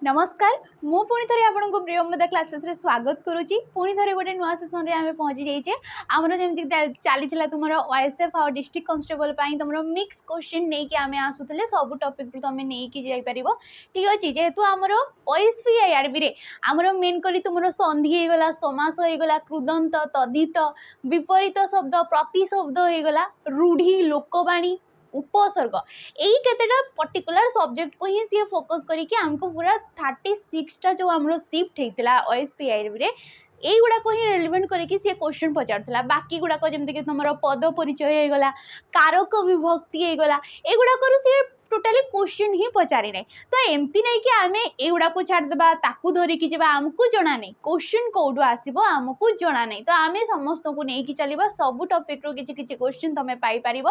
नमस्कार मु पुणी थे आपको प्रियमदा क्लासेस रे स्वागत करुच्ची पुणी थे गोटे नुआ सेसन रे आमे पहुँची जाइए आमर जमी चली तुम ओएसएफ आ डिस्ट्रिक्ट कांस्टेबल तुम मिक्स क्वेश्चन नहीं कि आमे आसुले सब टॉपिक तुम नहीं कि जापर ठीक अच्छे जेहेतु आमर ओएसपीआईआरबी रे आमर मेन करी तुम संधि होगला समास होगला कृदंत तदित विपरीत शब्द प्रतिशब्द होगला रूढ़ी लोकवाणी उपसर्ग यही केतेटा पर्टिकुलर सब्जेक्ट को ही सी फोकस करके आमको पूरा 36टा जो आम शिफ्ट होता ओएसपीआईआरबी रे यही गुड़ाक ही रेलिवेंट करके सी क्वेश्चन पचार बाकी गुड़ाक जमीक तुम पद परिचय होगला कारक विभक्ति होगला एगुड़ाक सी टोटाली क्वेश्चन ही पचारि ना तो एमती नहीं कि आम एगुड़ा को छाड़देबा ताकू धरिकी जावा आमको जना नहीं क्वेश्चन कौटू आसो आमको जना नहीं तो आम समस्त को लेकिन चलवा सब टॉपिक रो किछि किछि क्वेश्चन तुम पाइपर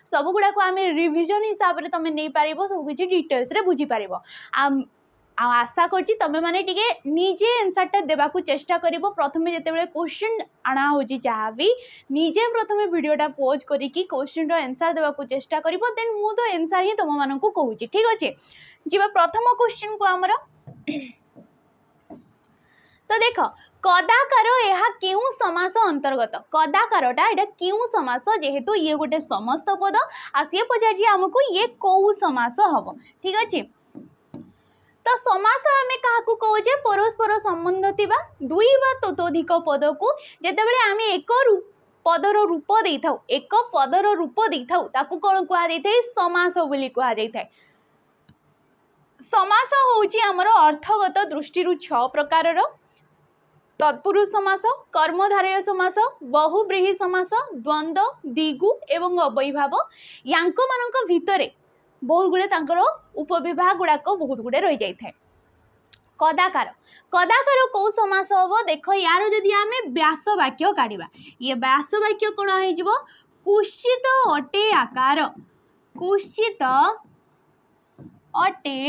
सब गुड़ाक आम रिविजन हिसाब से तुम नहीं पार सब किसी डिटेल्स रे बुझी पार आशा करछि तमे माने टिके निजे आंसरटा देबाकू चेष्टा करिवो प्रथमे जेतेबेले क्वेश्चन आना होची जहाँ भी निजे प्रथमे वीडियोटा पॉज करिकी क्वेश्चन रो आंसर देबाकू चेष्टा करिवो देन मु तो आंसर ही तुम मानकू कहूची ठीक अच्छे जीवा प्रथम क्वेश्चन को हमर तो देख कदाकार यह क्यों समास अंतर्गत कदाकारटा एटा क्यों समास जेहेतु ये गोटे समस्त पद आ सी पचार आमको ये कौ समास हम ठीक अच्छे तो समास आम क्या कहे परस्पर संबंध थिबा दुई बा ततोधिक पद को जेतेबेले आम एक पदर रूप दे था एक पदर रूप दे था ताकू कौन कहुए समास बोली कहुए समास होउची हमर अर्थगत दृष्टि 6 प्रकार तत्पुरुष समास कर्मधारय समास बहुब्रीहि समास द्वंद्व दिगु एवं अवयभाव यांक मानक भितरे बहुत गुड़े उपविभाग गुड़ाक बहुत गुड़े रही जाए कदाकार कदाकार कौ समास हम देख यार जदि आम व्यास वाक्य काढ़ा ये व्यास वाक्य कौन हो कुश्चित अटे आकार कुश्चित अटे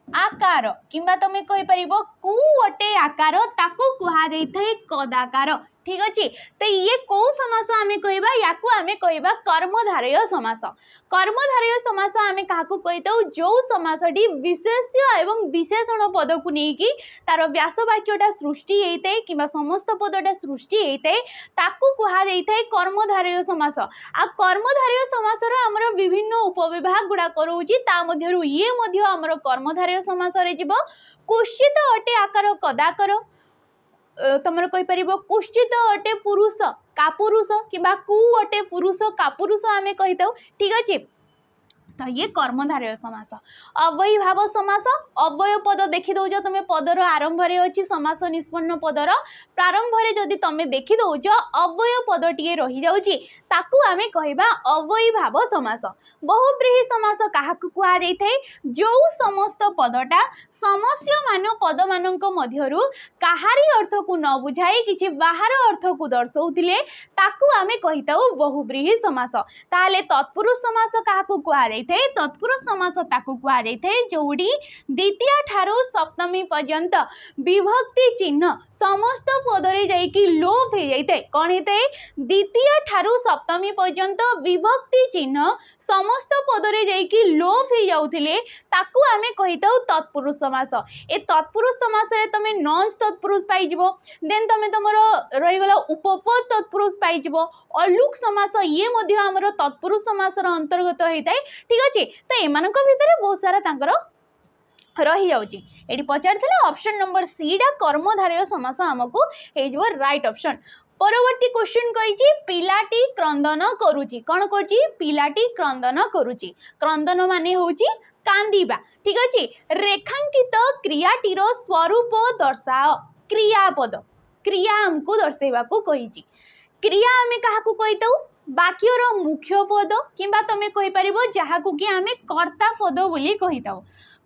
आकार किंबा तुम कहीपर कु अटे आकार ताकू कहुए कदाकार ठीक अच्छे तो ये कौ समास आम कहवा या आम कहवा कर्मधारय समास कर्मधारय समास आम क्या कही जो समासटी विशेष्य एवं विशेषण पद को लेकिन तार व्यास वाक्यटा सृष्टि होता है कि समस्त पदटा सृष्टि होता है ताकू कहुए कर्मधारय समास आ कर्मधारय समासर आमर विभिन्न उपविभाग गुड़ाक रोचे ये आमर कर्मधारय समास कुश्चित अटे आकार कदाकर तुम कहीपर कुश्चित अटे पुरुष कापुरुष कि कु अटे पुरुष कापुरुष आम कही ठीक अच्छे तो ये कर्मधारय समास अवयभाव समास अवय पद देखी दौच तुम पदर आरंभ अच्छी समास निष्पन्न पदर प्रारंभ जदि तुम देखी दौच अवय पद टी रही जाऊँगी ताकू आम कहवा अवयभाव समास बहुब्रीहि समास क्या कहुए जो समस्त पदटा समस्यमान पद मान कहारी अर्थ को न बुझाई कि बाहर अर्थ को दर्शाऊले ताकू आम कही बहुब्रीहि समास ताले तत्पुरुष समास क्या कहुए तत्पुरुष समास ताकू कहुए जोड़ी द्वितीय ठारू सप्तमी पर्यंत विभक्ति चिन्ह समस्त पदरे जाइकी लोप हो जाए कौन होता है द्वितीय ठारू सप्तमी पर्यंत विभक्ति चिन्ह समस्त पदरे जाइकी लोप हो जाउथिले ताकू आमे कहिताउ तत्पुरुष समास ए तत्पुरुष समास रे तमे नॉन तत्पुरुष पाई जिवो देन तमे तमरो रही गला उपपद तत्पुरुष पाई जिवो अलुक समास ये मध्य हमर तत्पुरुष समास रो अंतर्गत होइताय ठीक अछि तो एमानक भितरे बहुत सारा तांकर रही जाउची एटी पचारथिले ऑप्शन नंबर सी डा कर्मधारय समास हमको हेजो राइट ऑप्शन परवर्ती क्वेश्चन कही पिलाटी क्रंदन करुची कौन करुची पिलाटी क्रंदन करुची क्रंदन माने होची कांदीबा ठीक अच्छे रेखांकित क्रियाटीर स्वरूप दर्शाओ क्रियापद क्रिया आमको दर्शेवा को कही क्रिया आम क्या कही वाक्यर मुख्य पद किंबा तुम कहीपर जहाँ को कि आम कर्ता पद बोली कही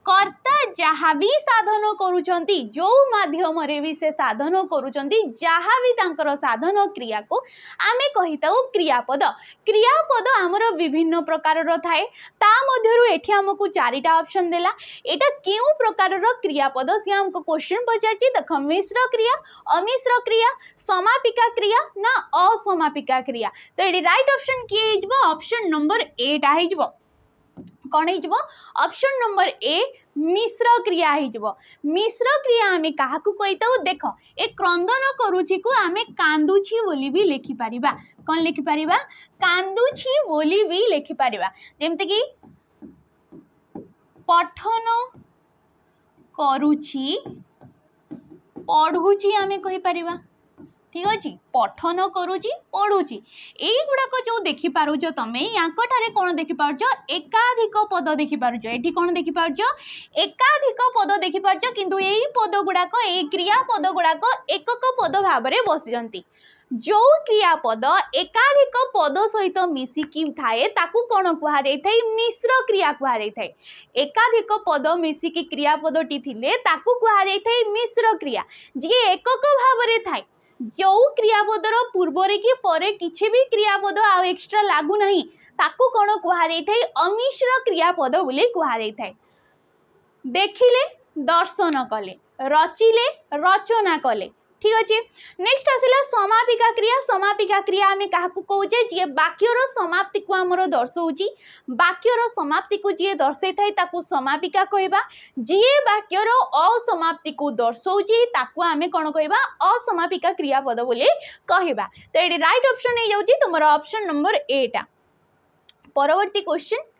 कर्ता जहाँ भी साधन करुचंती जो माध्यम रे भी से साधन करुचंती जहाँ भी तांकर साधन क्रिया को आमे कहिताउ क्रियापद क्रियापद आमर विभिन्न प्रकार थाए ता मध्यरु एठी हमकु चारिटा ऑप्शन देला एटा केउ प्रकार क्रियापद से हमको क्वेश्चन पचारची देख मिश्र क्रिया अमिश्र क्रिया समापिका क्रिया ना असमापिका क्रिया तो एटी राइट ऑप्शन किए हिजबो ऑप्शन नंबर 8 आ हिजबो कौन हो ऑप्शन नंबर ए मिश्र क्रिया हो मिश्र क्रिया आम क्या कहीता देख ए क्रंदन करुची को आम कांदुची बोली भी लिखिपर कौन लिखिपर कांदुची बोली भी लिखिपर जमती कि पठन करुची पढ़ुची आम कहीपर ठीक अच्छे पठन करुची पढ़ुची युड़ाक जो देखिपार तुम या कौन देखिपार एकाधिक पद देखिपार ये कौन देखिपार एकाधिक पद देखिपार किंतु यही पद गुड़ाक क्रियापद गुड़ाक एकक पद भाव में बसती जो क्रियापद एकाधिक पद सहित मिसिकी थाए ताकू कौन कहुए मिश्र क्रिया कहुए एकाधिक पद मिसिकी क्रियापदटी थिले ताकू कहुए मिश्र क्रिया जी एकक भाव में थाए जो क्रियापदर पूर्व कि परे किसी भी क्रियापद आ एक्स्ट्रा लागू नहीं ताकू कौन कहुए अमिश्र क्रियापद बोली कहुए देखिले दर्शन कले रचिले रचना कले ठीक अच्छे नेक्स्ट आसला समापिका क्रिया आम क्या कहे जी वाक्यर समाप्ति को आमर दर्शाऊँगी वाक्यर समाप्ति को जी दर्शे था समापिका कहवा जी वाक्यर असमाप्ति को दर्शाऊँगी आम कौन कहवा असमापिका क्रियापद बोली कहवा तो ये राइट ऑप्शन हो जाऊँगी तुम ऑप्शन नंबर ए टा परवर्ती क्वेश्चन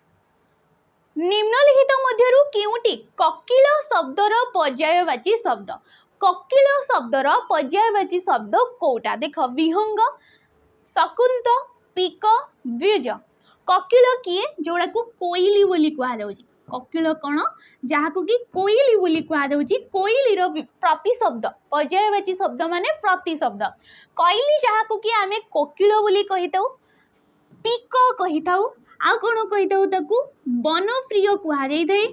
निम्नलिखित मध्यरु केउटी कोकिल शब्दर पर्यायवाची शब्द कोकिल शब्दर पर्यायवाची शब्द कोटा देख विहंग शकुंत पिक द्विज कोकिल किए जोड़ा को कोइली बोली कहुच्छी कोकिल कौन जहाँ को कि कोइली बोली कहुच्छी कोइली प्रतिशब्द पर्यायवाची शब्द माने प्रतिशब्द कोइली जहाँ को कि आमे कोकिल बोली कही था पिक कही था आ कौन कही था वनप्रिय कहुए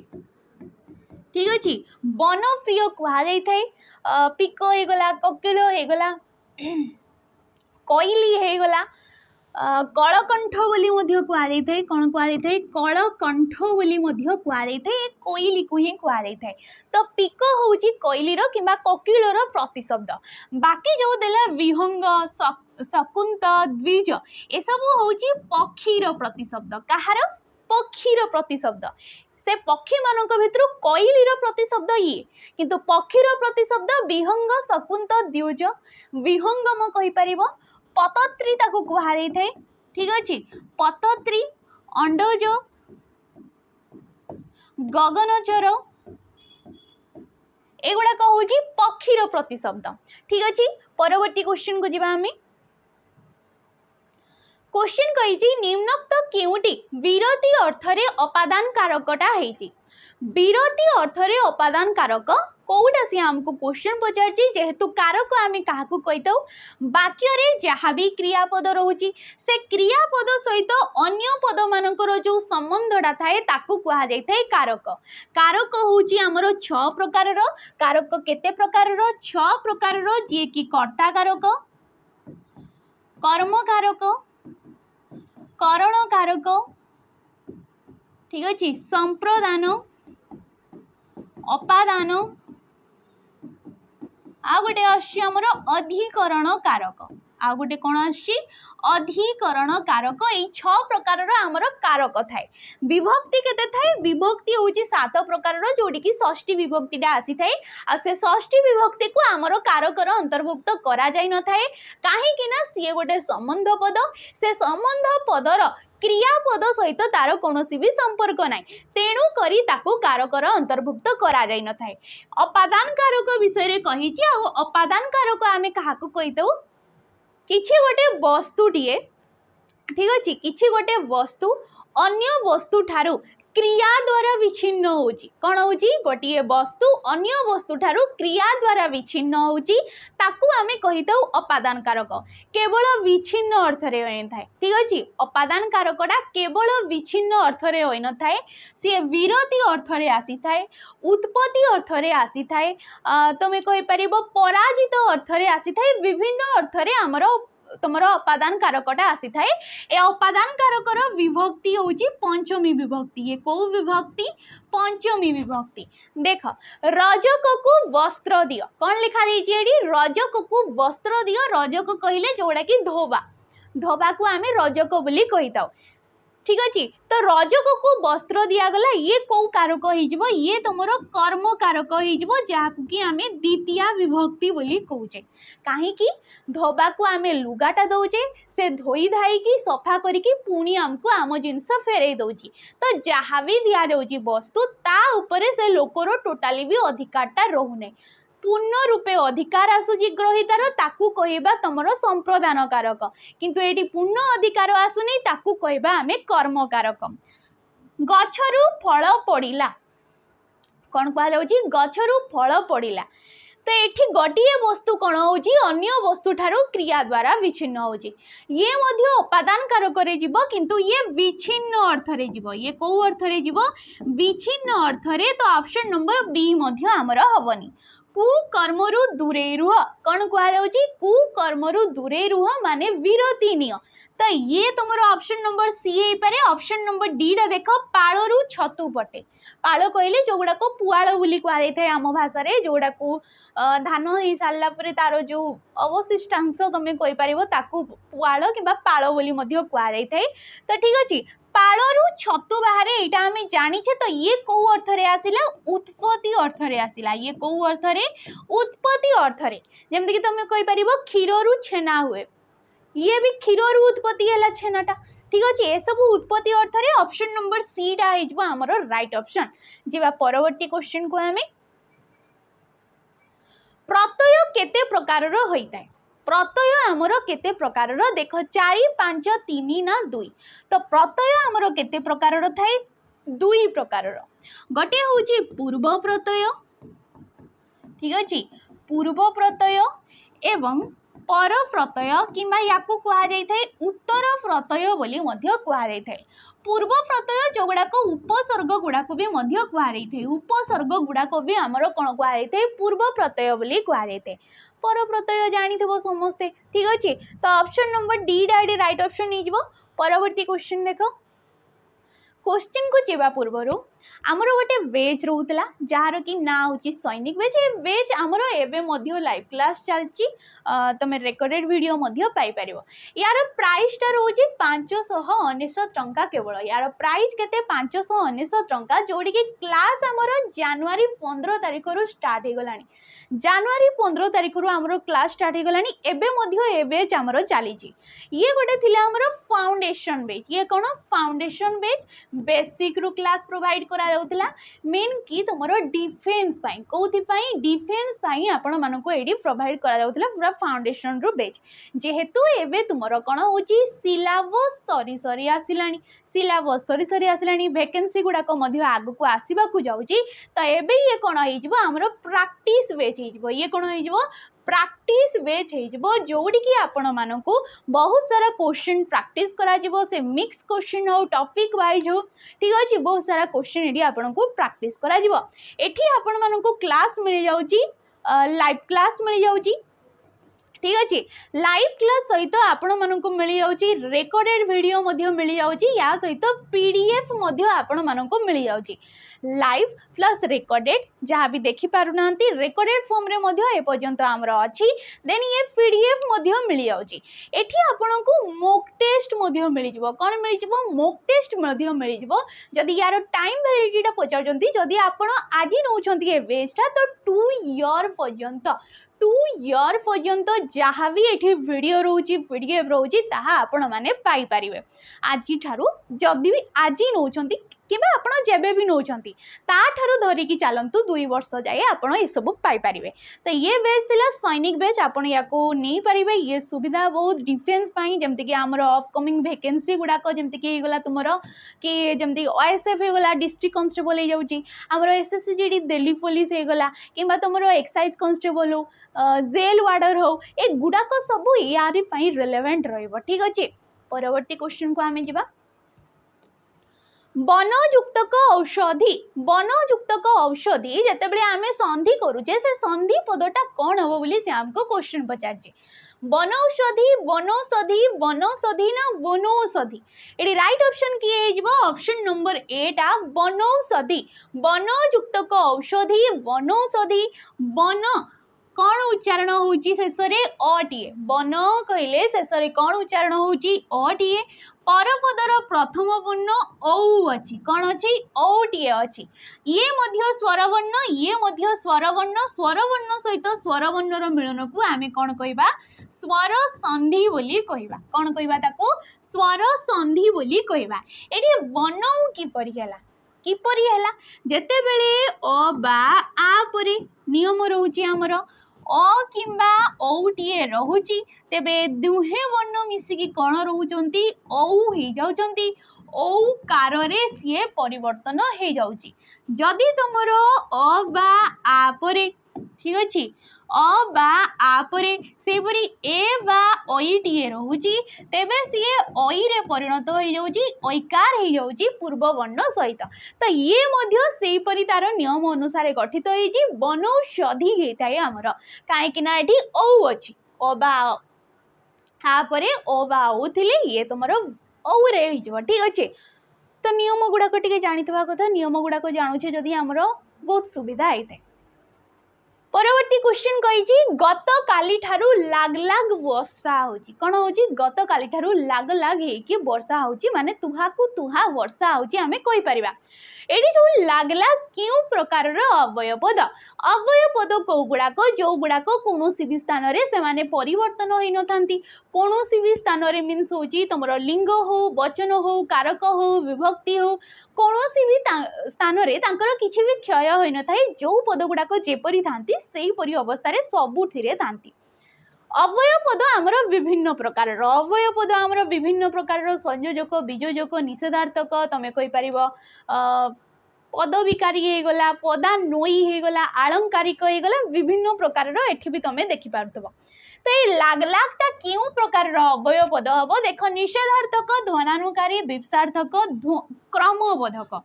ठीक अच्छे वनप्रिय कहुए पिक होगला कोकिल होगला कोइली होगला कलकंठ बोली कहुए कौन कहुए कलकंठ बोली कहुए कोइली को ही कहुए तो पिक हूँ कोइलीर किंबा कोकिलर प्रतिशब्द बाकी जो देला विहंग शकुंत द्विज ये सब हूँ पक्षीर प्रतिशब्द कहार पक्षीर प्रतिशब्द से पक्षी मानक भितर कोइलीर प्रतिशब्द ये किंतु पक्षीर प्रतिशब्द विहंग शकुंत द्विज विहंगम कहीपर पतत्री ताकू कहुए ठीक अच्छे पतत्री अंडज गगनचर एगुड़ाक हूँ पक्षीर प्रतिशब्द ठीक अच्छे परवर्ती क्वेश्चन को जीवा आम क्वेश्चन कही निम्नोक्त केउटी विरति अर्थरे अपादान कारकटा है विरति अर्थरे अपादान कारक कौटा सी आमको क्वेश्चन पचार जेहेतु कारक आम क्या कहीता वाक्य जहाँ भी क्रियापद रोचे से क्रियापद सहित अन्य पद मानकर जो संबंधटा थाए ताकू कहुए कारक कारक हूँ आमर 6 प्रकार कारक केते प्रकार 6 प्रकार जी कि कर्ता कारक कर्म कारक करण कारक ठीक अच्छे संप्रदान अपादान आ गोटे आमर अधिकरण कारक आ गोटे कौन अधिकरण कारक ये 6 प्रकार आमर कारक थाए विभक्ति केते थाए विभक्ति हूँ 7 प्रकार जोड़ी की षष्ठी विभक्तिटा आसी थाए आ से षष्ठी विभक्ति को आमर कारकर अंतर्भुक्त करा जाई न थाए काहेकि ना सी गोटे संबंध पद से संबंध पदर क्रियापद सहित तार कौन भी संपर्क ना तेणु करी ताको कारकर अंतर्भुक्त करा जाई न थाए अपादान कारक विषय कही अपादान कारक आम क्या कहीता किछि गोटे वस्तुटीए ठीक अच्छे किछि गोटे वस्तु अन्य वस्तु ठारू क्रिया द्वारा विच्छिन्न होची कौन होची गोटे वस्तु अन्य वस्तु ठारू क्रिया द्वारा विच्छिन्न होची ताकू आमे कहीता अपादान कारक केवल विच्छिन्न अर्थ रे होई थाए ठीक अछि अपादान कारकटा केवल विच्छिन्न अर्थ रे होई न थाए से विरति अर्थ रे आसी थाए उत्पत्ति अर्थ रे आसी थाए तमे कहि परिबो पराजित अर्थ रे आसी थाए विभिन्न अर्थ रे हमर तुमर अपादान कारकटा आसी थाए ए अपादान कारकर विभक्ति होची पंचमी विभक्ति ये को विभक्ति पंचमी विभक्ति देख रजक को वस्त्र दियो कौन लिखा देछि एडी रजक को वस्त्र दियो रजक कहिले जोड़ा कि धोबा धोबा को आमे रजक बोली कहिताओ ठीक अच्छे। तो रजक को वस्त्र दिगला ये कौ कारक हो ये तुम कर्म कारक हो जहाँ कि आम द्वितीय विभक्ति बोली कौचे कहीं धोबा को आम लुगाटा दौचे से धोई धाई सफा करके पुणी आमको आम जिनस फेरई दौची तो जहाँ भी दि जाऊँगी वस्तु ता उपरे से लोकर टोटाली भी अधिकारटा रोने पूर्ण रूपे अधिकार आसूची ग्रहितार ताकू कहबा तुमर संप्रदान कारक किंतु एटी पूर्ण अधिकार आसुनी ताकू कहबा आमे कर्म कारक। गछरु फल पड़िला कौन कह जाउची गछरु फल पड़िला तो ये गोटे वस्तु कौन होची अन्य वस्तु ठारू क्रिया द्वारा विच्छिन्न होची ये मध्य उपादान कारक रे जीवो किंतु ये विच्छिन्न अर्थ रे जीवो ये को अर्थ रे जीवो विच्छिन्न अर्थ रे तो ऑप्शन नंबर बी मध्य हमर हबनी कुकर्मरु दूरे रुह कौन कह कुकर्मरु दूरे रुह माने विरति निय तो ये तुम ऑप्शन नंबर सी हो पारे। ऑप्शन नंबर डी टा देख पालू छतु पटे पाल कहले जो गुड़ा को पुआल बोली कहुए आम भाषा रे जो गुड़ा को धान हो सारा पर तार जो अवशिष्टांश तुम कहीपर ताकू पुआल कि पाल बोली कहुए तो ठीक अच्छे पालू छतु बाहर यहाँ आम जाचे तो ये कौ अर्थ रे आसिला उत्पत्ति अर्थ रे आसिला ये कौ अर्थ रे उत्पत्ति अर्थ रे जमती कि तुम कहीपर क्षीरु छेना हुए ये भी क्षीरु उत्पत्ति है छेनाटा ठीक अच्छे ये सब उत्पत्ति अर्थ रे ऑप्शन नंबर सी टा हो आमर राइट ऑप्शन। जा परवर्ती क्वेश्चन को आम प्रत्यय केते प्रकार होता है प्रत्यय आमर केते प्रकार देख 4 5 3 ना 2 तो प्रत्यय आमर केते प्रकार थाए 2 प्रकार गोटे हूँ पूर्व प्रत्यय ठीक अच्छे पूर्व प्रत्यय एवं पर प्रत्यय किंबा याकू कहा जाए उत्तर प्रत्यय बोली कहा जाए पूर्व प्रत्यय जो गुड़ाक उपसर्ग गुड़ाक भी कहुए उपसर्ग गुड़ाक भी आमर कौन कहुए पूर्व प्रत्यय बोली कहुए पर प्रत्यय जानी समस्ते ठीक अच्छे तो option number D daddy right option हो परवर्ती क्वेश्चन देख क्वेश्चन को जीवा पूर्वर आमर गोटे वेज रोला जार कि ना हूँ सैनिक वेज ये वेज आमर एवं लाइव क्लास चलती तुम रेकर्डेड वीडियो पाइपर यार प्राइसटा रोचे 599 टंका केवल यार प्राइस केते 599 टंका जोड़ी कि क्लास आमर जनवरी 15 तारिख स्टार्ट हो गलानी जनवरी 15 तारिख आमर क्लास स्टार्ट हो गलानी एबे बेच आमर चली ये गोटे थी आमर फाउंडेशन बेच ये कौन फाउंडेशन बेच बेसिक रु क्लास प्रोवाइड करा जाउतला मेन की तुमरो डिफेंस पाई कोथि पाई डिफेंस पाई आपण मानको एडी प्रोवाइड करा जाउतला पूरा फाउंडेशन रु बेच जेहेतु एबे तुमरो कोन होची सिलेबस सरी आसिलानी वैकेंसी गुडा को मध्य आगु को आसीबा को जाउची तो एबे ये कोन होई जबो हमरो प्रैक्टिस बेच होई जबो ये कोन होई जबो प्रैक्टिस बेच हो जोड़ी कि आपण मानकू बहुत सारा क्वेश्चन प्रैक्टिस करा जिवो से मिक्स क्वेश्चन हो टॉपिक वाइज हो ठीक अच्छे बहुत सारा क्वेश्चन एटी आपण को प्रैक्टिस करा जिवो एठी आपण मानकू क्लास मिल जाउची लाइव क्लास मिल जाउची ठीक अच्छे लाइव क्लास सहित आपण मानकू मिल जाउची रेकॉर्डेड वीडियो मिल जाउची या सहित पीडीएफ आपण मानकू मिल जाउची लाइव प्लस रेकॉर्डेड जहाँ भी देखि पारु नांती रेकॉर्डेड फॉर्म रे मध्य ए पर्यंत हमर अछि देन ये पीडीएफ मिल जाउची एठी आपनकू मॉक टेस्ट मिल जिवो कोन मिल जिवो मॉक टेस्ट मिल जिवो जदी यार टाइम वैलिडिटी पचाउचंती जदी आपण आजि नउचंती ए बेचटा तो 2 ईयर पर्यंत जहाँ भी ये वीडियो रोची पीडीएफ रोची ताहा आपण माने पाई पारिबे आज ठारू जदी भी आज नउचंती किबा आपण जेबे भी नउचंती ता ठारू धरी की चलंतु 2 वर्ष जाए आपण ए सब पाई पारिबे तो ये बेच थिला सैनिक बेच आपण याको नै पारिबे ये सुविधा बहुत डिफेंस पाई जेमति कि हमर अपकमिंग वैकेंसी गुडा को जेमति कि गला तुमरो कि जेमति ओएसएफ हे गला डिस्ट्रिक्ट कांस्टेबल हे जाउची हमर एसएससीजीडी दिल्ली पुलिस हे गला किबा तुमरो एक्साइज कांस्टेबल हो जेल वार्डर हो ए गुडा को सब यारी पाई रिलेवेंट रहइबो ठीक अछि। परवर्ती क्वेश्चन को आमे जिबा बनयुक्तक औषधि जेतेबेले आमे संधि करूचे से संधि पदटा कौन हबो बोली से हमको क्वेश्चन पचारजे बनौषधि ना वनौषधि एटी राइट ऑप्शन किए हिजबो ऑप्शन नंबर ए टा बनौषधि बनयुक्तक औषधि वनौषधि बन कौन उच्चारण होउची शेष रे अटीए वन कहले शेष रे कौन उच्चारण होउची अटीए परपदर प्रथम वर्ण औ अछि कौन अछि औटीए अछि ये मध्य स्वरवर्ण ये मध्य स्वरवर्ण स्वरवर्ण सहित स्वरवर्णर मिलन को आमे कौन कहबा स्वर संधि बोली कहबा कौन कहबा ताको स्वर संधि बोली कहबा एठी वर्ण किपरि हैला किपरि हैला जेते बेले अ बा आ परे नियम रहउची हमर अ किंबा औटीए रहउची तेबे दुहे वर्ण मिसिकी कौन रहउचंती औ हे जाउचंती औ काररे सिए परिवर्तन हे जाउची जदि तुमरो अ बा आ परे ठीक अछि अ बा आ परे सेपरी ए बा ओईटीए रहउची तेबे सिए ओई रे परिणत हो जाउची ओईकार हो जाउची पूर्व वर्ण सहित तो ये मध्य सेही परी तार नियम अनुसार गठित होईची वनौषधि हेताए हमर काहे कि ना एठी औ अछि अ बा आ परे ओ बा औ थिले ये तुमरो औ रे हो जबो ठीक अछि तो नियम गुडाको टिके जानितबा कथा नियम गुडाको जानुछे जदी हमरो बहुत सुविधा आइते परवर्ती क्वेश्चन कही गत काली ठारू लाग लाग वर्षा होची कौन होची गत काली ठारू लाग लाग हेकी वर्षा होची माने तुहा को तुहा वर्षा होची आमे कहि परिबा एडी जो लाग लाग क्यों प्रकार अव्यय पद को गुड़ाक जो गुड़ाक कौन भी स्थान रे से माने परिवर्तन होई न थांती कौन भी स्थान रे मीन्स होची तुमरो लिंग हो वचन हो कारक हो विभक्ति हो कौन भी स्थान रे तांकर किछि भी क्षय होई न थाई जो पद गुड़ाक जेपरि थांती सेही परि अवस्था रे सबुथिरे थांती अव्यय पद आमर विभिन्न प्रकार अव्यय पद आमर विभिन्न प्रकार संयोजक बीजोजक निषेधार्थक तमें कहि परिबो पद विकारी हे गला पदा नोई हे गला आलंकारिक हे गला विभिन्न प्रकार एठी भी तमें देखि पारुथबो तो ये लाग लागटा क्यों प्रकार अव्यय पद हबो देखो निषेधार्थक ध्वनानुकारी विप्सार्थक क्रमबोधक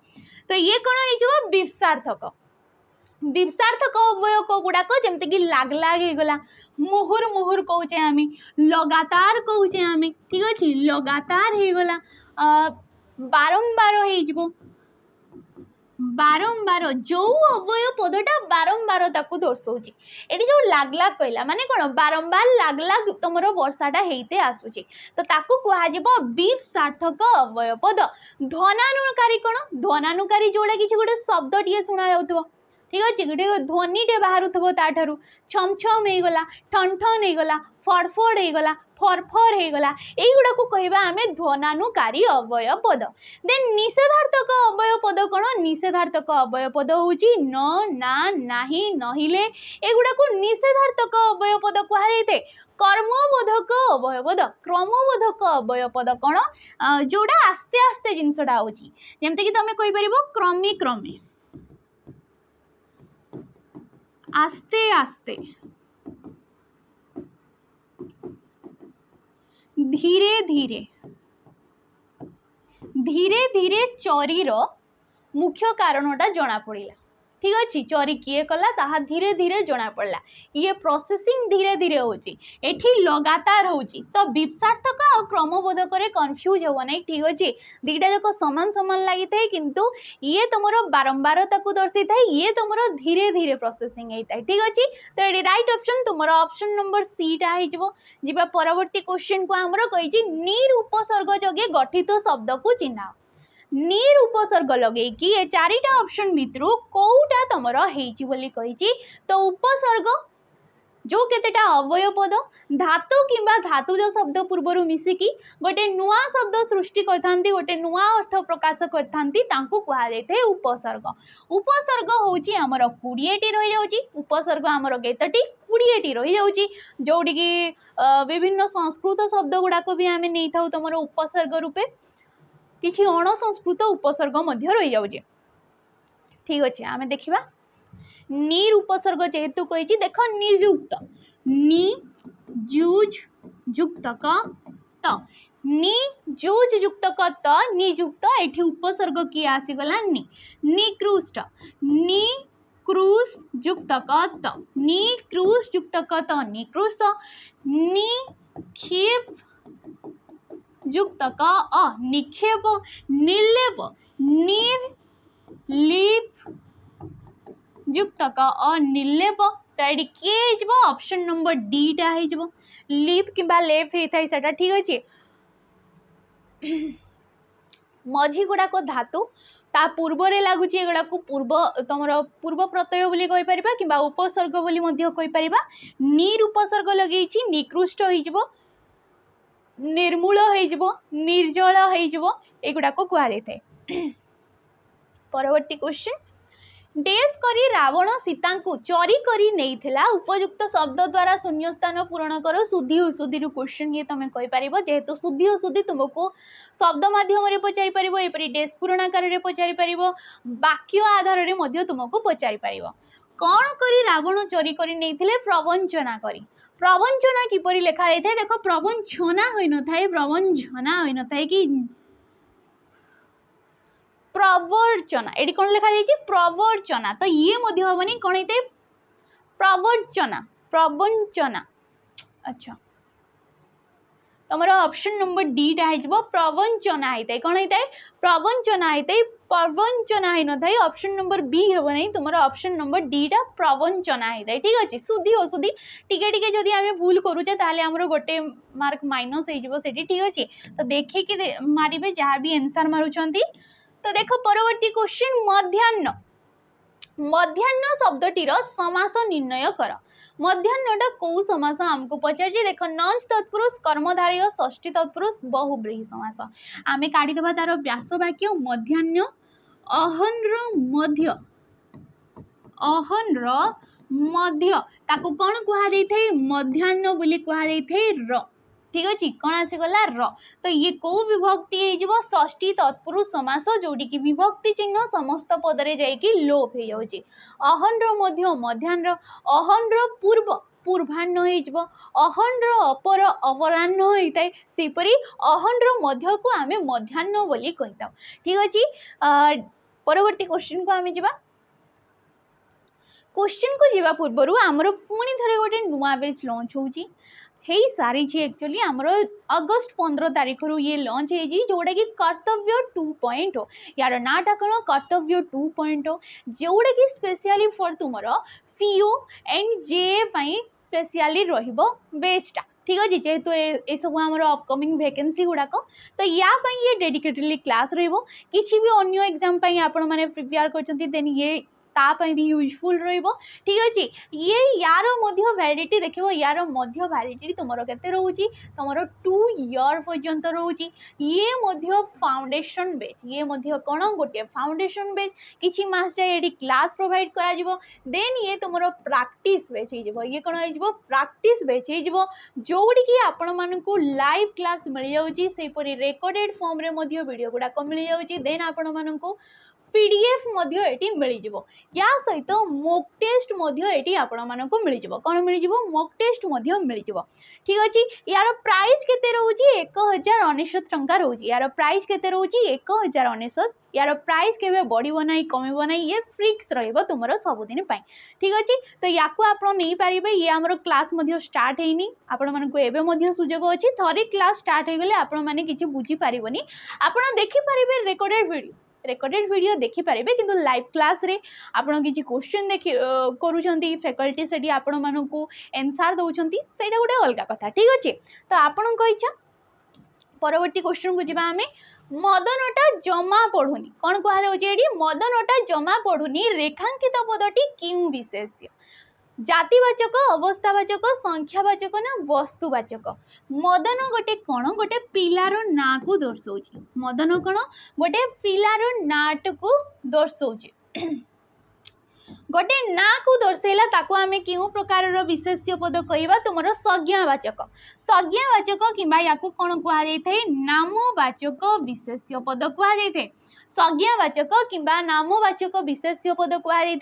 तो ये कौन हो विप्सार्थक विप्सार्थक अव्यय को गुड़ाक जमती कि लाग लाग हे गला मुहुर मुहुर कहूचे आम लगातार कहूचे आम ठीक अच्छे लगातार हे गला बारंबार हो बारंबार जो अव्यय पदटा बारंबार ताकू दर्शाऊँच ये जो लाग लाग कहला माने कौन बारंबार लाग लाग तुम वर्षाटा हेते आसूची तो ताकू कह विप्सार्थक अव्यय पद ध्वनानुकारी कौन ध्वनानुकारी जोड़ा किसी गोटे शब्द टे शुणा जाउथबो ठीक अच्छे गोटे ध्वनिटे बाहर ताठारू छम छम हो गला ठन ठन हो गला फड़फड़ हो गला फरफर हो गला युवा को कहवा आम ध्वनानुकारी अव्यय पद देन निषेधार्थक अव्यय पद कौन निषेधार्थक अव्यय पद हूँ न ना नाही नहिले एगुड़ा को निषेधार्थक अव्यय पद कहुए कर्मबोधक अव्यय पद क्रमबोधक अव्यय पद कौन जोड़ा आस्ते आस्ते जिनसटा हूँ जमती तुम कहीपर क्रमे क्रमे आस्ते आस्ते धीरे धीरे धीरे धीरे चोरीर मुख्य कारणटा जना पड़ा ठीक अच्छे चोरी किए कला ताहा धीरे धीरे जना पड़ा ये प्रोसेसिंग धीरे धीरे होची एठी लगातार होची तो विप्सार्थक और क्रमबोधक कन्फ्यूज हो ना ठीक अच्छे दीटा जाक समान समान लगी था किंतु ये तुम बारंबार ताकू दर्शाई था ये तुम धीरे धीरे प्रोसेसिंग होता है ठीक अच्छे तो ये राइट ऑप्शन तुम ऑप्शन नंबर सी टा हो परवर्ती क्वेश्चन को आमर कही नीर उपसर्ग जगे गठित शब्द को चिन्ह नीर उपसर्ग लगे कि ये चारिटा ऑप्शन भितरु कोउटा तमर हेची बोली कहिची तो उपसर्ग जो केतेटा अव्यय पद धातु किंबा धातुज शब्द पूर्वर मिसिकी गोटे नुआ शब्द सृष्टि करथांती गोटे नुआ अर्थ प्रकाश करथांती तांको कहा जायते उपसर्ग उपसर्ग होची हमर 20 टी रहि जाउची उपसर्ग हमर केतटी 20 टी रहि जाउची जोडी की विभिन्न संस्कृत शब्द गुडा को भी आमे नै थाउ तमर उपसर्ग रूपे किछि अण संस्कृत उपसर्ग मध्य रही जाउचे ठीक अच्छे आम देखा नीर उपसर्ग जेहेतु कही देख निजुक्त नि जूज युक्त क त नि जूज युक्त क त निजुक्त एठी उपसर्ग किए आसीगला निकृष्ट नि क्रूस युक्त क त निकृष्ट युक्त क त निकृष्ट निक्षेप युक्त क निक्षेप निर्लेप निर्लिप युक्त क निर्लेप तो ये किए ऑप्शन नंबर डी टा हो लिप किंबा लेफ होता है सेटा ठीक अच्छे मझी गुड़ाक धातु ता पूर्व लगुच एगुड़ा पूर्व तुम पूर्व प्रत्यय बोली कहीपर कि उपसर्ग बोली कहीपर नीर उपसर्ग लगे निकृष्ट हो निर्मूल हो निर्जल होगुड़ाक कहुए परवर्ती क्वेश्चन डेस करी रावण सीता को चोरी करी नहीं उपयुक्त शब्द द्वारा शून्य स्थान पूरण कर शुद्धि अशुद्धि क्वेश्चन ये तुम कहीपर जेहेतु शुद्धि अशुद्धि तुमको शब्द मध्यम पचारि पार एपरी डेस पूरण आकार में पचारि पार वाक्य आधार में तुमको पचारि पार कौन करी रावण चोरी करी नहीं प्रवंचना करी प्रवंचना किपरि लिखा जाए देख प्रवंचना हो न था प्रवंचना हो न था कि प्रवर्चना ये कौन लिखा जाए प्रवर्चना तो ये हेनी कौन होता है प्रवर्चना प्रवंचना अच्छा तुम ऑप्शन नंबर डी टा हो प्रवंचना होता है कौन होता है प्रवंचना होता है प्रवंचना हो न था ऑप्शन नंबर बी हे नहीं तुम ऑप्शन नंबर डी टा प्रवंचना होता है ठीक अच्छे शुद्धि अशुद्धि टिके टिके जदि आम भूल करुचे ताले आमर गोटे मार्क माइनस हो ठीक अच्छे तो देखिए मारे जहाँ भी आंसर मारुंट तो देख परवर्ती क्वेश्चन मध्याह्न मध्याह्न शब्दटीर समास निर्णय कर मध्याह्नटा कौ समास आमको पचार देख नंच तत्पुरुष कर्मधारय षष्ठी तत्पुरुष बहुब्रीहि समास आमे काढ़ीदेबा तार व्यास वाक्य मध्याह्न अहन्र मध्य अहन्र मध्य ताको कौन कहुए मध्याह्न बोली कहुए र ठीक अच्छे कौन आसीगला र तो ये कौ विभक्ति हो षष्ठी तत्पुरुष समास जोटी की विभक्ति चिन्ह समस्त पदरे जाइकी लोप हो जाउची अहन्र मध्य मध्याह्न अहन्र पूर्व पूर्वाह्न हो अहन्र अपर अपराह्न होता है सेपरी अहन्र मध्य को आम मध्याह्न बोली कहीता ठीक अच्छे परवर्ती क्वेश्चन को आम जा क्वेश्चन को जीवा पूर्व आमर पुणी थे गोटे नुआ बैच लॉन्च होची हे सारी एक्चुअली आमर अगस्ट 15 तारीख रु ये लॉन्च है जोड़ा कि कर्तव्य 2.0 यार नाटा कौन कर्तव्य 2.0 जोड़ा कि स्पेशली फॉर तुमर पीओ एंड जे स्पेशली रहिबो बेस्टा ठीक अच्छे जेहेतु ये सब आमर अपकमिंग वैकेंसी गुड़ाक तो या ये डेडिकेटेडली क्लास रहिबो किछि भी अन्य एग्जाम आपण माने प्रिपेयर करछंती देन ये तापाई भी यूजफुल रहिबो ठीक अच्छे ये यार मध्य वैलिडिटी देखो यार मध्य वैलिडिटी तुमर केते रहउची तुमर 2 ईयर पर्यंत रहउची ये मध्य फाउंडेशन बैच ये मध्य कौन गोटे फाउंडेशन बैच किछि मास जाए एडी क्लास प्रोवाइड करा जिवो देन ये तुमर प्रैक्टिस बैच हो ये कौन हो प्रैक्टिस बैच हो जोड़ी कि आपण मानकु लाइव क्लास मिल जाउची सेपरी रेकॉर्डेड फॉर्म रे मध्य वीडियो गुडा को मिल जाउची देन आपण मानकु पीडीएफ मिल जाव या सहित मॉक टेस्ट आपण मानक मिल जाव कौन मिल जाव मॉक टेस्ट मिल जाव ठीक अच्छे यार प्राइस केते रोची 1099 टंका रोची यार प्राइस केते रोची 1099 यार प्राइस केबे बढ़िबो नाही कमिबो नाही ये फिक्स रहइबो तुमरो सबुदिन पाई ठीक अच्छे तो याकू आपण नहीं पारिबे ये हमर क्लास मध्य स्टार्ट हेनी आपण मानकु एबे मध्य सुयोग अछि थरे क्लास स्टार्ट हे गेले आपण माने किछि बुझी पारिबोनी आपण देखि पारिबे रेकॉर्डेड वीडियो देखि पारिबे किंतु लाइव क्लास रे आपण किछि क्वेश्चन देखि करूछंती फैकल्टी सेठी आपण मानकु आंसर दउछंती सेटा गोटे अलग कथा ठीक अच्छे तो आपण को इच्छा परवर्ती क्वेश्चन को जिबा हमें मदनटा जमा पढ़ुनी कौन कहुए मदनटा जमा पढ़ुनी रेखांकित पदटी क्यों विशेष्य जातिवाचक अवस्थावाचक संख्यावाचक ना वस्तुवाचक मदन गोटे कौन गोटे पिलार ना को दर्शाऊँ मदन कौन गोटे पिलार नाट को दर्शाऊँ गोटे ना को दर्शेला ताको आमे क्यों प्रकार विशेष्य पद कहवा तुमर संज्ञावाचक किंबा याकू कौन कहुए नामवाचक विशेष्य पद कहुए संज्ञावाचक किंबा नामवाचक विशेष्य पद कहुए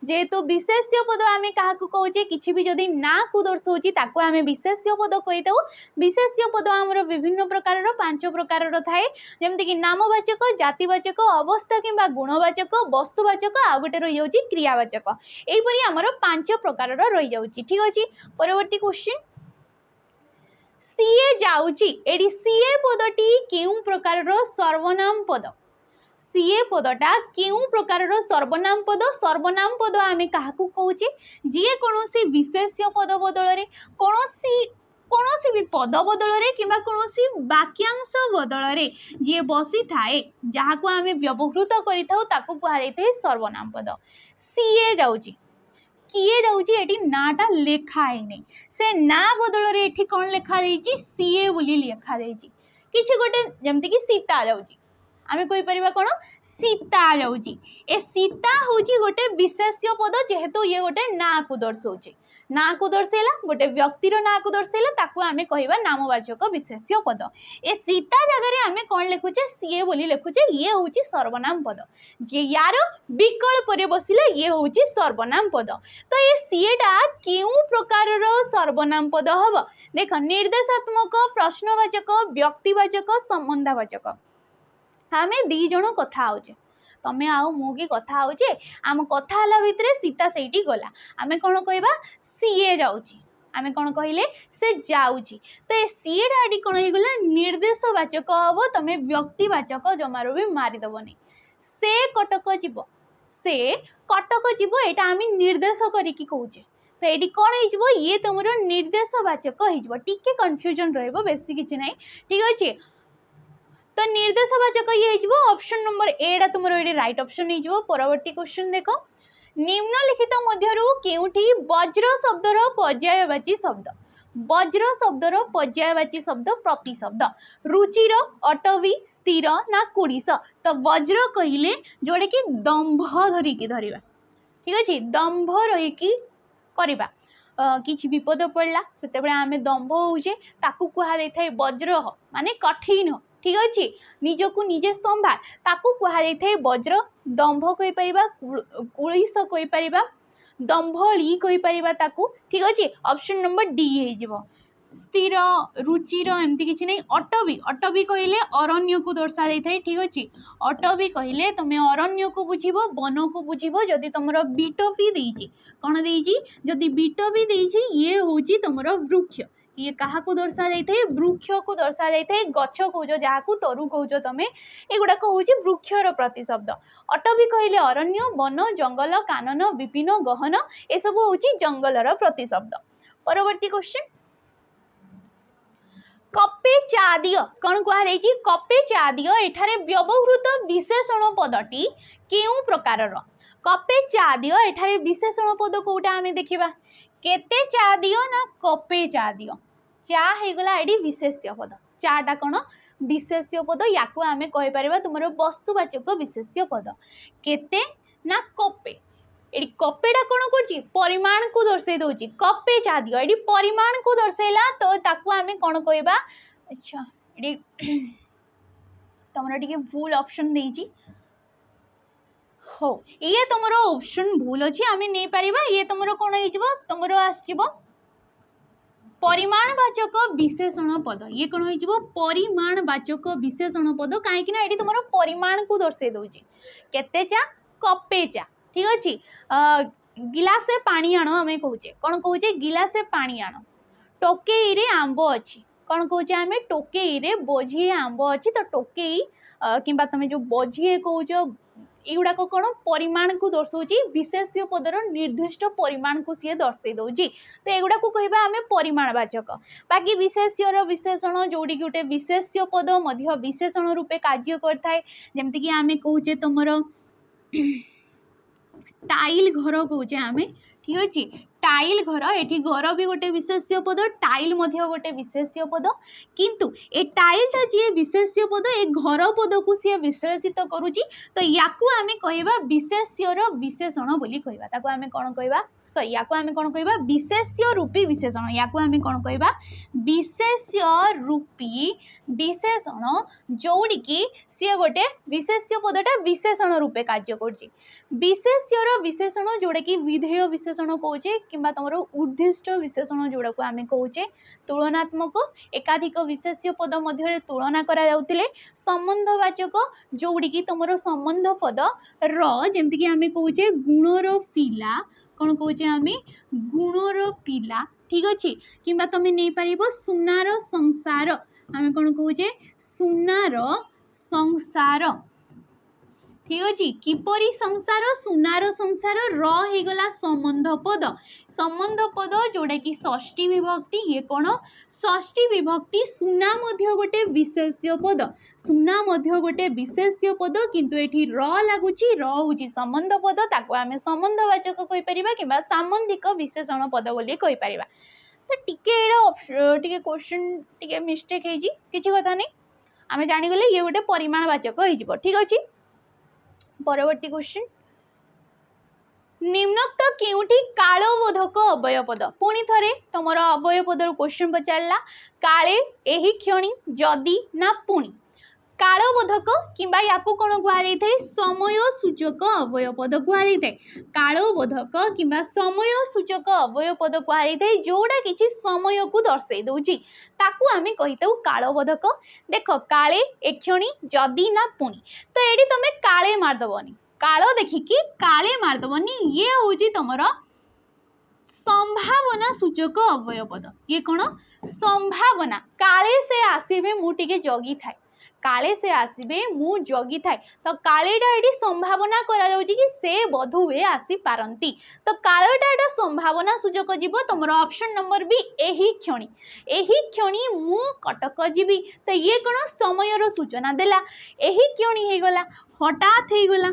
जेहेतु विशेष्य पद आम क्या कहे कि भी जदि ना को दर्शाऊँ ताको आम विशेष्य पद कहीता विशेष्य पद आमर विभिन्न प्रकार 5 प्रकार थाए जमती कि नामवाचक जातिवाचक अवस्था किंबा गुणवाचक वस्तुवाचक आ गोटे रही क्रियावाचक यहीपरि आमर 5 प्रकार रही जाऊँगी ठीक अच्छे परवर्ती क्वेश्चन सीए जाऊँगी एडी सीए पदटी केउं प्रकार सर्वनाम पद सीए पदटा केउ प्रकार सर्वनाम पद आमे काहाकू कहूचे जी कोनोसी विशेष्य पद बदल रे कोनोसी भी पद बदल रे किंबा कोनोसी वाक्यांश बदल रे जी बसी थाए जहाको आमे व्यवहृत करिथाउ ताकू कुहा जायते सर्वनाम पद। सीए जाउची किए जाउची एटी नाटा लेखा नहीं से ना बदल रे एठी कोन लेखा जाइची सीए बोली लेखा जाइची किछि गोटे जेमति कि सीता जाउची आमे कोइ परिबा कोन सीता जाउची ए सीता होची गोटे विशेष्य पद जेहेतु ये गोटे ना को दर्शौची ना को दर्शेला गोटे व्यक्तिर ना को दर्शेला ताकू आमे कहिबा नामवाचक विशेष्य पद। ए सीता जगह रे आमे कोन लिखुचे सीए बोली लिखुचे ये होची सर्वनाम पद जे यार विकल्प रे बसिले ये होची सर्वनाम पद। तो ये सीएटा केउ प्रकार रो सर्वनाम पद हबो देख निर्देशात्मक प्रश्नवाचक व्यक्तिवाचक संबंधवाचक आमे दी जण कथा होचे तमे आउ मुगी कथा होचे आम कथा हला भितरे सीता सेठी गला आमे कोन कहबा सीए जाउची आमे कोन कहिले से जाउची। तो ए सीए डाडी कोन हे गला निर्देशवाचक हबो तमे व्यक्तिवाचक जमारो भी मारी दबनी से कटक जीवो एटा आमे निर्देश करी की कहूचे तो एटी कोन हे जीवो ये तमरो निर्देशवाचक हे जीवो टिके कंफ्यूजन रहबो बेसी किछि नै ठीक अछि। तो निर्देशवाचक ये हो ऑप्शन नंबर एटा तुम राइट ऑप्शन हो। परवर्ती क्वेश्चन देख निम्नलिखित मध्यरु केउठी वज्र शब्दर पर्यायवाची शब्द वज्र शब्दर पर्यायवाची शब्द प्रतिशब्द रुचिर अटवी स्थिर ना कुड़ीस तो वज्र कहले जोड़े कि दंभ धरिकी धरिबा ठीक अच्छे दंभ रहीकि करबा किछि विपद पड़ला सेते आमे दंभ होउजे ताकू कुहा जाय थाए वज्र माने कठिन ठीक अच्छे निजको निजे संभार ताकू कुहा जाय थाए वज्र दंभ कहि परिबा कुळीस कहि परिबा दंभली कहि परिबा ताकू ठीक अच्छे ऑप्शन नंबर डी हे जिवो। स्थिर रुचिर एमती किछि नै अटवी कहले अरण्य को दर्शा जाय थाए ठीक अच्छे अटवी कहले तमे अरण्य को बुझिबो वन को बुझिबो जदि तमरो बिटवी देइछि कोन देइछि जदि बिटवी देइछि ये होछि तमरो वृक्ष ये कहा को दर्शा जाय थाए वृक्ष को दर्शा जाय थाए गछ कहूज जहा को तरु कहूज तमे एगुडा कहूछि वृक्षर प्रतिशब्द अटवी कहले अरण्य वन जंगल कानन विपिन गहन ए सब होछि जंगलर प्रतिशब्द। परवर्ती क्वेश्चन कपे चा दियो कौन कहा जाइछि कपे चा दियो एठारे व्यवहृत विशेषण पदटी केउ प्रकारर कपे चा दियो एठारे विशेषण पद कोटा आमे देखिबा केते चा दियो ना कपे चा दियो चा हे गला एडी विशेष्य पद चाटा कोन विशेष्य पद याकू आमे कहि परिबा तुमरो वस्तुवाचक विशेष्य पद केते ना कपे एडी कपेटा कोन करछि परिमाण को दर्शै दोछि कपे चा दियो एडी परिमाण को दर्शैला तो ताकू आमे कोन कहबा अच्छा एडी तमरो टिके भूल ऑप्शन देछि हो ये तुमरो ऑप्शन भूल अछि आमे नै परिबा ये तुमरो कोन हे जिवो तुमरो आसीबो परिमाणवाचक विशेषण पद ये कौन हो परिमाणवाचक विशेषण पद कहीं एटी तुम परिमाण को दर्शे दौची केते चा कपे चा ठीक अच्छे गिलासे पानी आण आम कहे कौन कहे गिलासे पानी आण टोकेई रे आंब अच्छी कौन कहे आम टोकेई रे बोझिए आंब अच्छी तो टोकेई किंबा तुम जो बोझिए कौच एगुड़ाक कौन परिमाण को दर्शाऊँगी विशेष्य पदर निर्दिष्ट परिमाण को सी दर्शे दौची तो एगुड़ा को कहबा आमे परिमाणवाचक बाकी विशेष्यर विशेषण जोड़ी गोटे विशेष्य पद मध्य विशेषण रूपे कार्य करथाए जेमति कि आमे कहूचे तुमर टाइल घर कहूचे आमे ठीक अच्छे टाइल घर एठी घर भी गोटे विशेष्य पद टाइल मध्य गोटे विशेष्य पद किंतु ए टाइलटा जी विशेष्य पद ए घर पद को सी विश्लेषित करुची तो याकू आमे कहबा विशेष्यर विशेषण बोली कहबा ताकू आमे कोन कहबा सॉरी याकू आमे कोन कहबा विशेष्य रूपी विशेषण याकू आमे कोन कहबा विशेष्य रूपी विशेषण जोड़ी की सी गोटे विशेष्य पदटा विशेषण रूपे कार्य करची विशेष्यर विशेषण जोड़े कि विधेय विशेषण कहूचे किंबा तुम उद्दिष्ट विशेषण जोड़ा को आम कहूचे तुलनात्मक एकाधिक विशेष्य पद मध्य तुलना करा जाउतिले संबंधवाचक जोड़ी की तुम संबंध पद रमती कि आम कहूचे गुणर पिला कौन कहूचे आम गुणर पिला ठीक अच्छे किंबा तुम नहीं पार सुनार संसार आम कौन कहूचे सुनार संसार ठीक अच्छे किपरि संसार सुनार संसार रहीगला संबंध पद जोड़ा कि षष्ठी विभक्ति ये कौन षष्ठी विभक्ति सुना मध्य गोटे विशेष्य पद सुना मध्य गोटे विशेष्य पद किंतु एठी र लागुची र होची संबंध पद ताको आमे संबंधवाचक कहि परिबा किबा सामंधिक विशेषण पद बोली कहि परिबा। तो टिके क्वेश्चन टिके मिस्टेक है किसी कथा नहीं आमे जानी गले ये गोटे परिमाणवाचक हो ठीक अच्छे। परवर्ती क्वेश्चन निम्नोक्त केउठी कालबोधक अवयपद पुणी थरे तुमर अवयपद क्वेश्चन पचारा काले एही क्षणी जदि ना पुणी कालबोधक किंबा याकू कौन कहुए समय सूचक अवयपद कहुए कालबोधक किंबा समय सूचक अवयपद कहुए जोड़ा किसी समय को दर्शे दूची ताकू आम कही कालबोधक देख काले एक्षणी जदि ना पुणी तो ये तुम काले मारदबनी काल देखिकी काले मारदबनी ये हूँ तुम संभावना सूचक अवयपद ये कौन संभावना काले से आसबे मुझे जगी थाए काले से आसबे मु जगी थाए तो कालेटा ये संभावना करा कि से बधु हुए आसी पारंती तो कालटा ये संभावना सूचक जीव तुम ऑप्शन नंबर भी यही क्षणी मु कटक जीवी तो ये कौन समय सूचना देला यही क्षणी हो गला हठात हो गला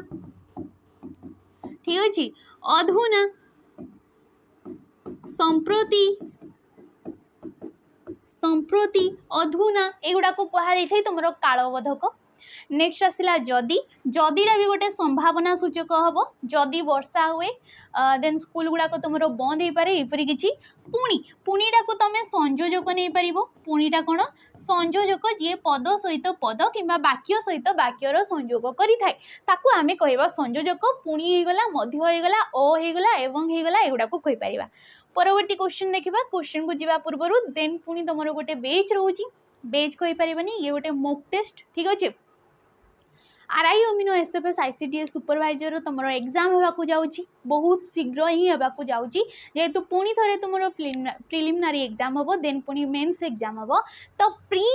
ठीक अच्छे अधुना संप्रति अधुना एगुड़ा को कहुई तुम कालबोधक नेक्स्ट आसला जदि जदिटा भी गोटे संभावना सूचक हम जदि वर्षा हुए देन स्कूल गुड़ाक तुम बंद हो पारे एपरी किसी पुणीटा को तुम संयोजक नहीं पार पुणीटा कौन संयोजक जी पद सहित पद कि वाक्य सहित वाक्यर संयोग करें आम कह संयोजक पुणी होगला मध्य होगला होगला एवं होगला एगुड़ा को कहीपर। परवर्ती क्वेश्चन देखा क्वेश्चन को जीवा पूर्व देन पुणी तुम गोटे बेच रोची बेच कहीपर ये गोटे मॉक टेस्ट ठीक अच्छे आरआई अमीनो एसएफएस आईसीडीएस सुपरवाइजर तुम एग्जाम होगा जाऊँगी बहुत शीघ्र ही होगा जाऊँगी जेहेतु पुणी थे तुम प्रिलिमिनारी एग्जाम हम देन पुणी मेन्स एग्जाम हम तो प्री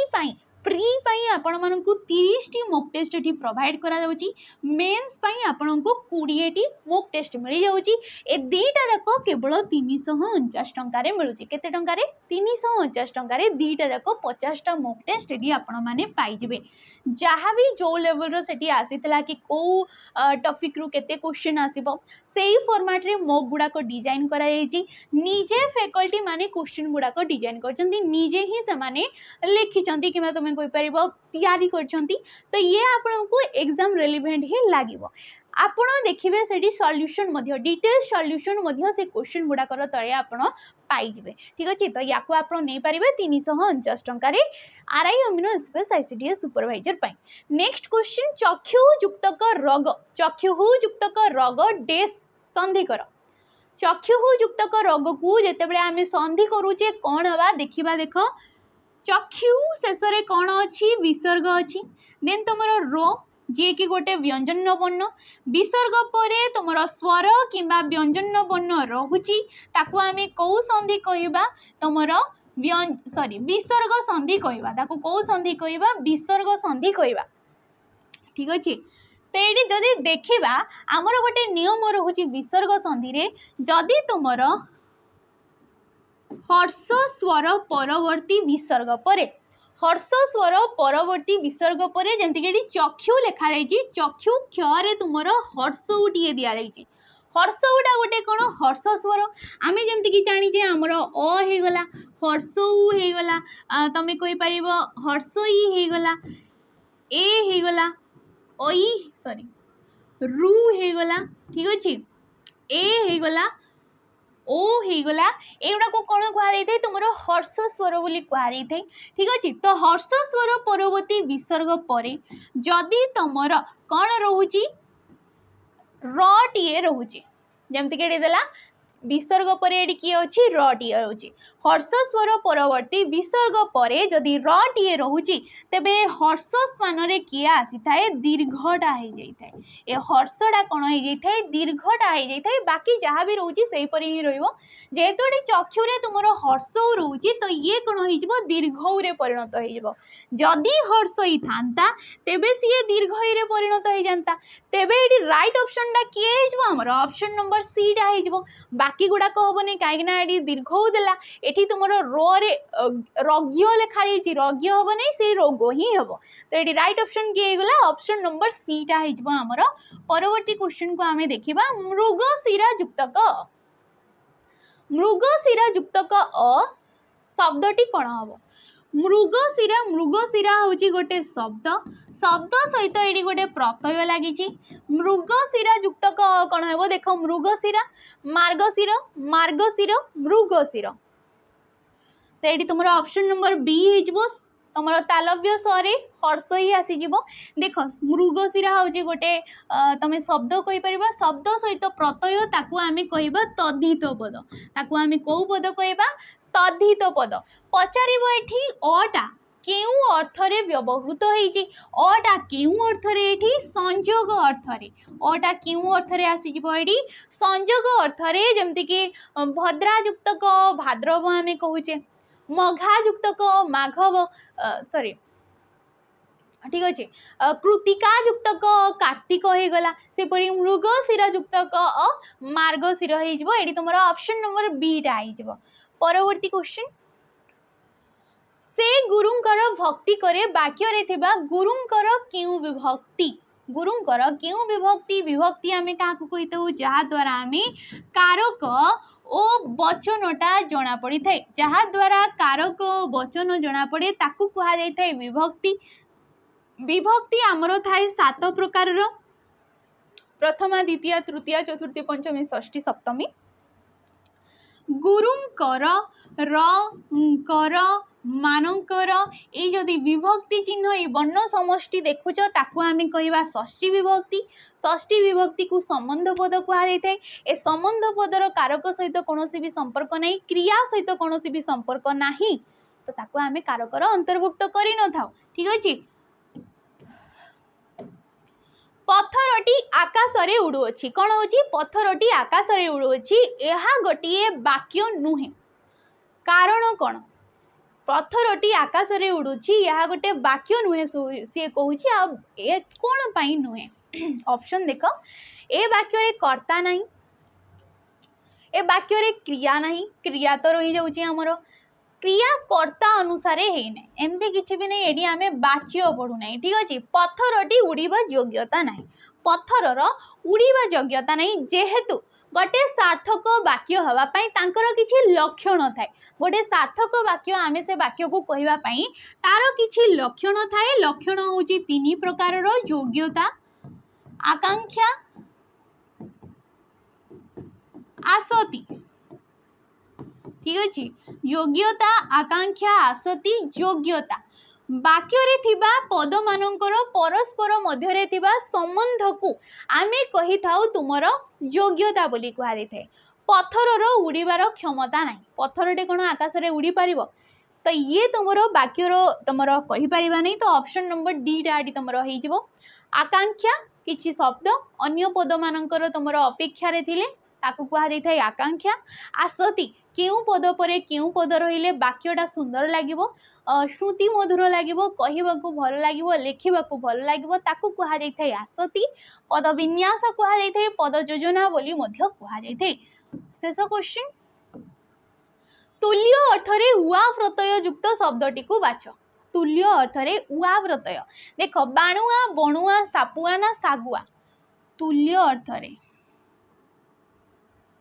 आपण मानक 30 टी मॉक टेस्ट ये प्रोवाइड करा जाउची मेन्स आपण को 20 टी मॉक टेस्ट मिल जाउची ए दीटा जाक केवल 349 टंकार मिलूची केते टंकार 349 टंकार दीटा जाक 50 टा मॉक टेस्ट ये आपण माने पाई जिवे जहाँ भी जो लेवल रो सेठी आसीतला कि को टॉपिक रू केते क्वेश्चन आसीबो सेही फॉर्मेट रे मॉक गुडा को डिजाइन करा जायची निजे फैकल्टी माने क्वेश्चन गुडा को डिजाइन करचंती निजे ही से माने लिखिचंती किबा तुमे कोइ परिबो तैयारी करचंती तो ये आपको एग्जाम रेलिवेंट ही लागिवो आपण देखिबे सेठी सॉल्यूशन मध्य डिटेल सॉल्यूशन मध्य से क्वेश्चन गुडा कर तळे आपण पाई जिवे ठीक अछि तो याकू आपण नै परिबे 349 टंका रे आरआई अमीनो एसएफएस आईसीडीएस सुपरवाइजर पाई। नेक्स्ट क्वेश्चन चक्षु युक्तक रोग डेस संधि कर चक्षु युक्तक रोग को जेतेबेले आमे संधि करूचे कोन हवा देखिबा देख चक्षु शेष कौन अच्छी विसर्ग अच्छी देन तुम रो जी कि गोटे व्यंजन वर्ण विसर्ग पर तुम स्वर कि व्यंजन वर्ण रोची ताकू आम कौ संधि कहवा तुम सॉरी विसर्ग संधि कहवा ताकू कौ संधि कहवा विसर्ग संधि कहवा ठीक अच्छे। तो ये जदि देखा आमर गोटे नियम रोचे विसर्ग संधि रे जदि तुम हर्ष स्वर परवर्ती विसर्ग पर हर्ष स्वर परवर्ती विसर्ग पर जमीक चक्षु लिखा चक्षु क्षरे तुम हर्ष गोटे दि जाए हर्ष गुटा गोटे कौन हर्ष स्वर आम जमीक जाचे आमर अगला हर्ष होगला तुम कहीपर हर्ष होगला एगला सॉरी रु होगला ठीक अच्छे एगला ओ होगला एगुड़ा को कौन कहुई तुम हर्ष स्वर बोली कहुई ठीक अच्छे। तो हर्ष स्वर परवर्ती विसर्ग पर जदि तुमर कौन रोचे रोचे जमती देला विसर्ग पर एडी किए अछि र टीए रहउची हर्ष स्वर परवर्ती विसर्ग परे जदि र टीए रहउची तेबे हर्ष स्थान रे किए आसी थाए दीर्घटा हे जाई थाए ए हर्षटा कोन हे जाई थाए दीर्घटा हे जाई थाए बाकी जहाँ भी रहउची सही परि ही रहइबो जेहेतु एडी चक्षु रे तुमरो हर्ष रहउची तो ये कोन हे जिवो दीर्घ रे परिणत हे जिवो जदि हर्ष ही थांता तेबे सिए दीर्घ रे परिणत हे जानता तेबे एडी राइट ऑप्शन टा किए हे जिवो हमर ऑप्शन नंबर सी टा हे जिवो बाकी गुडा को होबो नै काहे ना एडी दीर्घ देला एठी तुमरो रो रे रग्य लेखा जाईची रग्य होबो नै से रोग ही होबो तो एडी राइट ऑप्शन किए गला ऑप्शन नंबर सी टा हे जिवो हमर परवर्ती क्वेश्चन को हमें देखिबा मृगशिरा युक्तक मृगशिरा युक्तक अ शब्दटी कोन होबो मृगशिरा होची गोटे शब्द शब्द सहित एडी गोटे प्रत्यय लागिची मृगशिरा युक्तक कोन हेबो देखो मृगशिरा मार्गशिर मृगशिर तो एडी तुमरो ऑप्शन नंबर बी हे जिवो तुमरो तालव्य सरे हर्ष ही आसी जिवो देखो मृगशिरा होची गोटे तमे शब्द कहि परिबा शब्द सहित प्रत्यय ताकू आमे कहिबा तद्धित पद ताकू आमे को पद कहिबा तद्धित पद पचारिबो एठी अटा केउ अर्थरे व्यवहृत होईची अटा केउ अर्थरे एठी संयोग अर्थरे अटा केउ अर्थरे आसी जिवो एठी संयोग अर्थरे जेमति कि भद्रा युक्तक भाद्रव आमे कहूचे मघा युक्तक माघव सॉरी ठीक अच्छे कृतिका युक्तक कार्तिक हो गला से परी मृगशिरा युक्तक मार्गशिर हो एडी तुमरो ऑप्शन नंबर बी टा हो परवर्ती क्वेश्चन से गुरुंकर भक्ति करे वाक्य रे थिबा गुरुंकर केउ विभक्ति विभक्ति आमे काकू कहितौ जहा द्वारा आमे कारक ओ वचनटा जना पड़ी थाए जहा द्वारा कारक वचन जना पड़े ताकू कहा जाय थाए विभक्ति विभक्ति आमर थाए 7 प्रकार प्रथमा द्वितीय तृतीय चतुर्थी पंचमी षष्ठी सप्तमी गुरुंकर रंकर मानकर ये जदि विभक्ति चिन्ह ये वर्ण समष्टि देखुच ताकू आमे कहिबा षष्ठी विभक्ति को संबंध पद कहा जाय थाए ए संबंध पदर कारक सहित कोनोसी भी संपर्क नहीं क्रिया सहित कोनोसी भी संपर्क नहीं तो ताकू आमे कारकर अंतर्भुक्त करि न थाओ ठीक अछि पत्थरटी आकाशरे उड़ुअछि कौन होची पत्थरटी आकाशरे उड़ुअछि एहा गोटिए वाक्य नुहे कारण कौन पत्थरटी आकाशरे उड़ुछि यह गोटे वाक्य नुहे सी कहूछि आ ए कोन पई नुहे ऑप्शन देख ए वाक्य रे कर्ता नहीं ए वाक्य रे क्रिया नहीं क्रिया तो रही जाउछि हमरो क्रिया कर्ता अनुसार हेने एमती किछि भी नहीं एडी आमे वाच्य पढु नहीं ठीक अछि पत्थरटी उड़ीबा योग्यता नहीं पत्थरर उड़ीबा योग्यता नहीं जेहेतु गोटे सार्थक वाक्य हवा पई तांकर किछि लक्षण थाए गोटे सार्थक वाक्य आमे से वाक्य को कहिबा पई तार किछि लक्षण थाए लक्षण होची 3 प्रकारर योग्यता आकांक्षा आसति ठीक अच्छे योग्यता आकांक्षा आसति योग्यता वाक्य रे थिबा पद मानकर परस्पर मध्य रे थिबा संबंध को आमे कहि थाउ तुमरो योग्यता बोली कहा जाय पत्थरर उड़ीबार क्षमता नहीं पत्थरटे कोन आकाश रे उड़ी पारिबो तो ये तुमरो वाक्यर तुमरो कहि पारिबा नहीं तो ऑप्शन नंबर डी डाडी तुमरो हेइ जिवो आकांक्षा किछि शब्द अन्य पद मानकर तुमरो अपेक्षा रे थिले ताकू कहा जाय थाए आकांक्षा आसति केउ पद परे केउ पद रहिले वाक्यटा सुंदर लागिबो श्रुति मधुर लागिबो कहिबाकू भल लागिबो लेखिबाकू भल लागिबो ताकू कहा जाय थाए आसति पद विन्यास कहा जाय थाए पद योजना बोली मध्य कहा जाय थाए शेष क्वेश्चन तुल्य अर्थरे उआ प्रत्यय युक्त शब्दटी को बाछ तुल्य अर्थरे उआ प्रत्यय देखो बाणुआ बणुआ सापुआ ना सागुआ तुल्य अर्थरे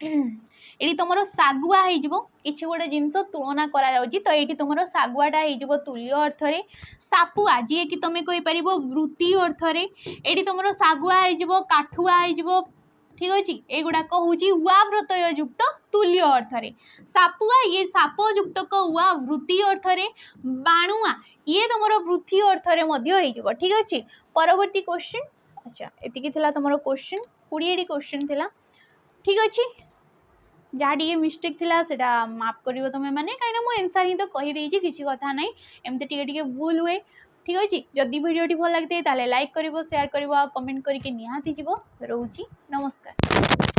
एटी तुमरो सागुआ हे जिवो किछि गोटे जिंस तुलना करा जाउची तो एटी तुमरो सागुआटा हे जिवो तुल्य अर्थरे सापुआ जे कि तमे कहि परिबो वृत्ति अर्थरे एटी तुमरो सागुआ हे जिवो काठुआ हे जिवो ठीक अछि एगुडा कहूची उआ प्रत्यय युक्त तुल्य अर्थरे सापुआ ये साप युक्त को उआ वृत्ति अर्थरे बाणुआ ये तुमरो वृत्ति अर्थरे मध्य हे जिवो ठीक अछि परवर्ती क्वेश्चन अच्छा एतिकी थिला तुमरो क्वेश्चन 20 क्वेश्चन थिला ठीक अछि जहाँ टी मिस्टेक थिला सेटा माफ करिवो तमे माने काइना मो आंसर ही तो कहि देइछि किछि कथा नै एमते टिके भूल हुए ठीक अछि जदि वीडियो टी भल लागते ताले लाइक करिवो शेयर करिवो कमेंट करके निहाती जिवो रहउछि नमस्कार।